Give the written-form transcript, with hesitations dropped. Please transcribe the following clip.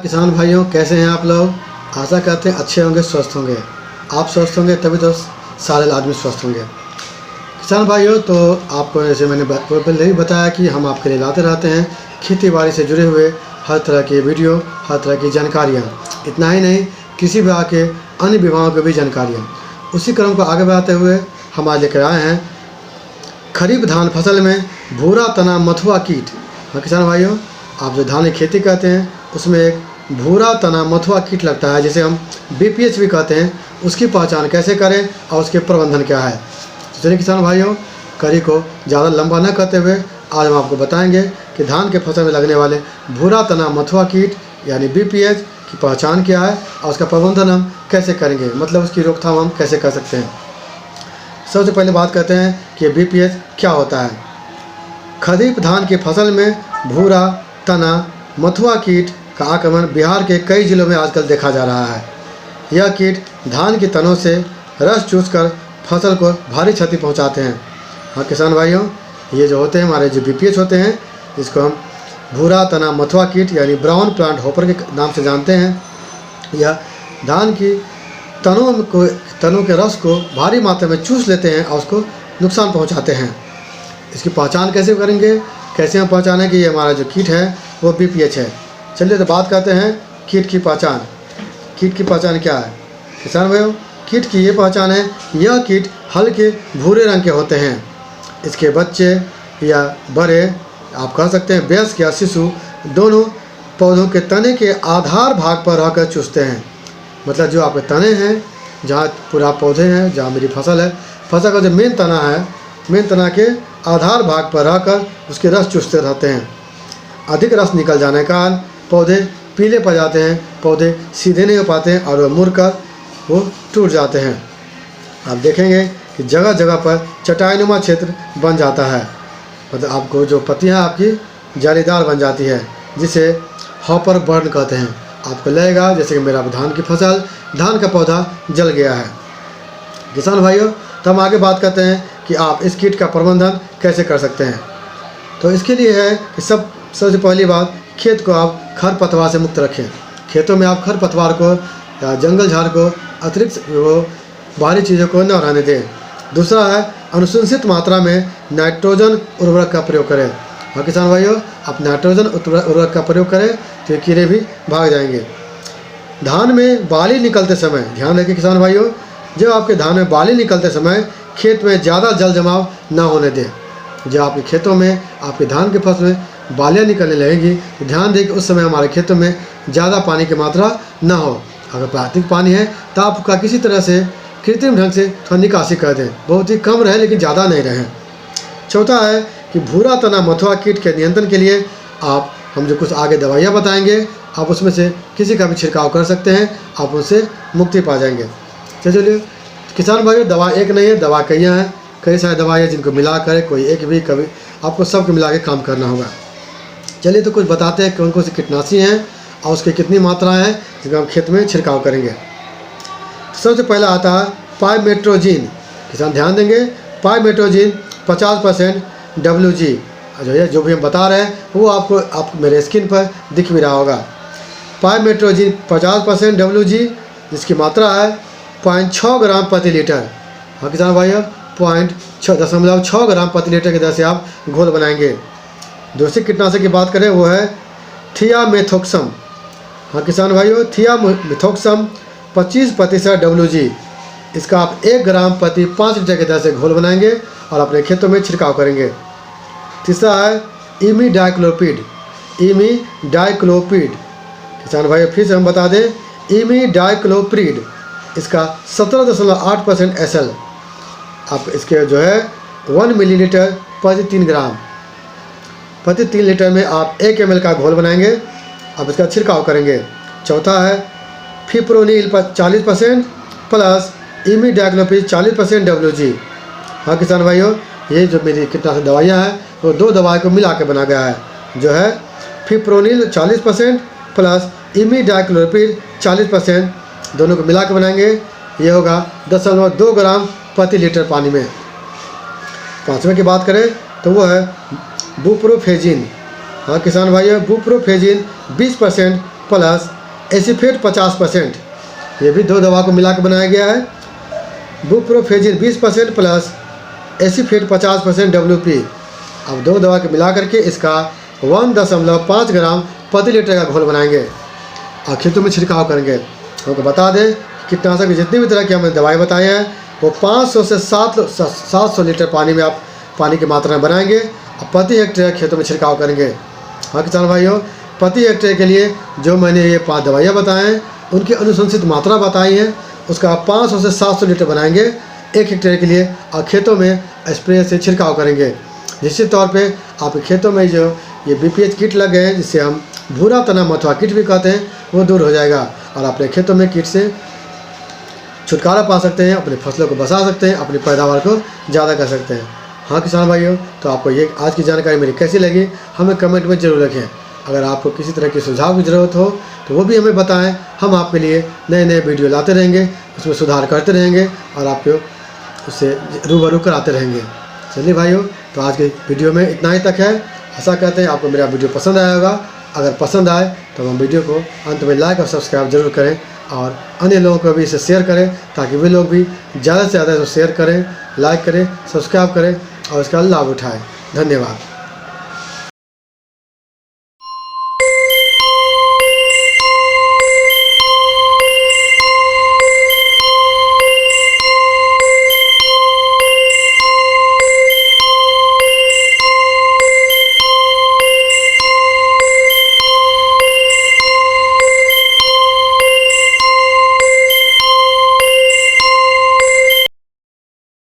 किसान भाइयों, कैसे हैं आप लोग। आशा करते हैं अच्छे होंगे, स्वस्थ होंगे। आप स्वस्थ होंगे तभी तो सारे आदमी स्वस्थ होंगे। किसान भाइयों, तो आपको जैसे मैंने पहले ही बताया कि हम आपके लिए लाते रहते हैं खेती बाड़ी से जुड़े हुए हर तरह के वीडियो, हर तरह की जानकारियाँ। इतना ही नहीं, किसी भी के अन्य विभागों की भी जानकारियाँ। उसी क्रम को आगे बढ़ाते हुए हम आज लेकर आए हैं खरीफ धान फसल में भूरा तना मथुआ कीट। हाँ किसान भाइयों, आप जो धान की खेती करते हैं उसमें एक भूरा तना मथुआ कीट लगता है, जिसे हम BPH भी कहते हैं। उसकी पहचान कैसे करें और उसके प्रबंधन क्या है। तो चलिए किसान भाइयों, कड़ी को ज़्यादा लंबा न करते हुए आज हम आपको बताएंगे कि धान के फसल में लगने वाले भूरा तना मथुआ कीट यानी BPH की पहचान क्या है और उसका प्रबंधन हम कैसे करेंगे, मतलब उसकी रोकथाम हम कैसे कर सकते हैं। सबसे पहले बात करते हैं कि BPH क्या होता है। खरीफ धान की फसल में भूरा तना मथुआ कीट का आक्रमण बिहार के कई जिलों में आजकल देखा जा रहा है। यह कीट धान की तनों से रस चूसकर फसल को भारी क्षति पहुंचाते हैं। हाँ किसान भाइयों, ये जो होते हैं हमारे जो BPH होते हैं, इसको हम भूरा तना मथुआ कीट यानी ब्राउन प्लांट हॉपर के नाम से जानते हैं। यह धान की तनों के रस को भारी मात्रा में चूस लेते हैं और उसको नुकसान पहुंचाते हैं। इसकी पहचान कैसे करेंगे, कैसे हम पहचानें कि ये हमारा जो कीट है वो BPH है। चलिए तो बात करते हैं कीट की पहचान। कीट की पहचान क्या है किसान भाइयों? कीट की ये पहचान है, यह कीट हल्के भूरे रंग के होते हैं। इसके बच्चे या बड़े, आप कह सकते हैं वयस्क या शिशु, दोनों पौधों के तने के आधार भाग पर रहकर चूसते हैं। मतलब जो आपके तने हैं, जहाँ पूरा पौधे हैं, जहाँ मेरी फसल है, फसल का जो मेन तना है, मेन तना के आधार भाग पर रहकर उसके रस चूसते रहते हैं। अधिक रस निकल जाने के कारण पौधे पीले पड़ जाते हैं, पौधे सीधे नहीं हो पाते हैं और वह मुड़कर वो टूट जाते हैं। आप देखेंगे कि जगह जगह पर चटाईनुमा क्षेत्र बन जाता है। मतलब आपको जो पत्तियां आपकी जालीदार बन जाती है, जिसे हॉपर बर्न कहते हैं। आपको लगेगा जैसे कि मेरा धान की फसल, धान का पौधा जल गया है। किसान भाइयों, तो हम आगे बात करते हैं कि आप इस कीट का प्रबंधन कैसे कर सकते हैं। तो इसके लिए है कि सबसे पहली बात, खेत को आप खरपतवार से मुक्त रखें। खेतों में आप खरपतवार को या जंगल झाड़ को, अतिरिक्त वो बाहरी चीज़ों को न रहने दें। दूसरा है, अनुशंसित मात्रा में नाइट्रोजन उर्वरक का प्रयोग करें। हाँ किसान भाइयों, आप नाइट्रोजन उर्वरक का प्रयोग करें तो कीड़े भी भाग जाएंगे। धान में बाली निकलते समय ध्यान रखें किसान भाइयों, जब आपके धान में बाली निकलते समय खेत में ज़्यादा जल जमाव न होने दें। जब आपके खेतों में, आपके धान के फसल में बालियाँ निकलने लगेंगी तो ध्यान दें कि उस समय हमारे खेतों में ज़्यादा पानी की मात्रा न हो। अगर प्राकृतिक पानी है तो आपका किसी तरह से कृत्रिम ढंग से थोड़ा निकासी कर दें, बहुत ही कम रहे लेकिन ज़्यादा नहीं रहें। चौथा है कि भूरा तना मथुआ कीट के नियंत्रण के लिए हम जो कुछ आगे दवाइयाँ बताएंगे, आप उसमें से किसी का भी छिड़काव कर सकते हैं, आप उससे मुक्ति पा जाएंगे। चलिए किसान भाइयों, दवा एक नहीं है, दवा कई हैं, कई सारी दवाई है जिनको मिला कर कोई एक भी, कभी आपको सबको मिला के काम करना होगा। चलिए तो कुछ बताते हैं कौन कौन सी कीटनाशी हैं और उसकी कितनी मात्रा है जिसको हम खेत में छिड़काव करेंगे। सबसे पहला आता है पाइमेट्रोजिन। किसान ध्यान देंगे, पाइमेट्रोजिन 50% WG जो भी हम बता रहे हैं वो आप मेरे स्क्रीन पर दिख भी रहा होगा। पाइमेट्रोजिन 50% WG, जिसकी मात्रा है 0.6 ग्राम प्रति लीटर। हाँ किसान भाइयों, 0.6 ग्राम प्रति लीटर की दर से आप घोल बनाएंगे। दूसरी कीटनाशक की बात करें वो है थियामेथोक्सम। हाँ किसान भाइयों, थियामेथोक्सम 25% WG, इसका आप 1 ग्राम प्रति 5 लीटर की दर से घोल बनाएंगे और अपने खेतों में छिड़काव करेंगे। तीसरा है इमीडाक्लोपिड। किसान भाइयों फिर से हम बता दें, इमीडाक्लोपिड, इसका 17.8% SL, आप इसके जो है 1 मिलीलीटर प्रति 3 ग्राम प्रति 3 लीटर में आप 1 ml का घोल बनाएंगे, अब इसका छिड़काव करेंगे। चौथा है फिप्रोनिल 40% प्लस इमीडाक्लोपिड 40% WG। हाँ किसान भाइयों, ये जो मेरी कीटनाशक दवाइयाँ हैं वो 2 दवाई को मिला के बना गया है, जो है फिप्रोनिल 40% प्लस इमीडाक्लोपिड 40%, दोनों को मिला के बनाएंगे। ये होगा 10.2 ग्राम प्रति लीटर पानी में। पाँचवें की बात करें तो वो है बुप्रोफेजिन। हाँ किसान भाइयों, बुप्रोफेजिन 20% प्लस एसीफेट 50%, ये भी 2 दवा को मिला कर बनाया गया है। बुप्रोफेजिन 20% प्लस एसीफेट 50% WP। अब 2 दवा के मिला करके इसका 1.5 ग्राम प्रति लीटर का घोल बनाएंगे और खेतों में छिड़काव करेंगे। हमको बता दें कीटनाशक की जितनी भी तरह की हमने दवाई बताई हैं वो 500 से 700 लीटर पानी में आप पानी की मात्रा में बनाएंगे और प्रति हेक्टेयर खेतों में छिड़काव करेंगे। हाँ किसान भाइयों, प्रति हेक्टेयर के लिए जो मैंने ये 5 दवाइयाँ बताएँ हैं उनकी अनुशंसित मात्रा बताई है, उसका आप 500 से 700 लीटर बनाएंगे 1 हेक्टेयर के लिए और खेतों में स्प्रे से छिड़काव करेंगे। निश्चित तौर पे आपके खेतों में जो ये BPH किट लग गए हैं, जिससे हम भूरा तना मथुआ किट भी कहते हैं, वो दूर हो जाएगा और अपने खेतों में किट से छुटकारा पा सकते हैं, अपनी फसलों को बचा सकते हैं, अपनी पैदावार को ज़्यादा कर सकते हैं। हाँ किसान भाइयों, तो आपको ये आज की जानकारी मेरी कैसी लगी हमें कमेंट में ज़रूर रखें। अगर आपको किसी तरह की सुझाव की ज़रूरत हो तो वो भी हमें बताएं, हम आपके लिए नए नए वीडियो लाते रहेंगे, उसमें सुधार करते रहेंगे और आपको उससे रूबरू कराते रहेंगे। चलिए भाइयों, तो आज के वीडियो में इतना ही तक है। आशा करते हैं आपको मेरा वीडियो पसंद आया होगा। अगर पसंद आए तो हम वीडियो को अंत में लाइक और सब्सक्राइब जरूर करें और अन्य लोगों को भी इसे शेयर करें ताकि वे लोग भी ज़्यादा से ज़्यादा शेयर करें, लाइक करें, सब्सक्राइब करें और इसका लाभ उठाएं। धन्यवाद।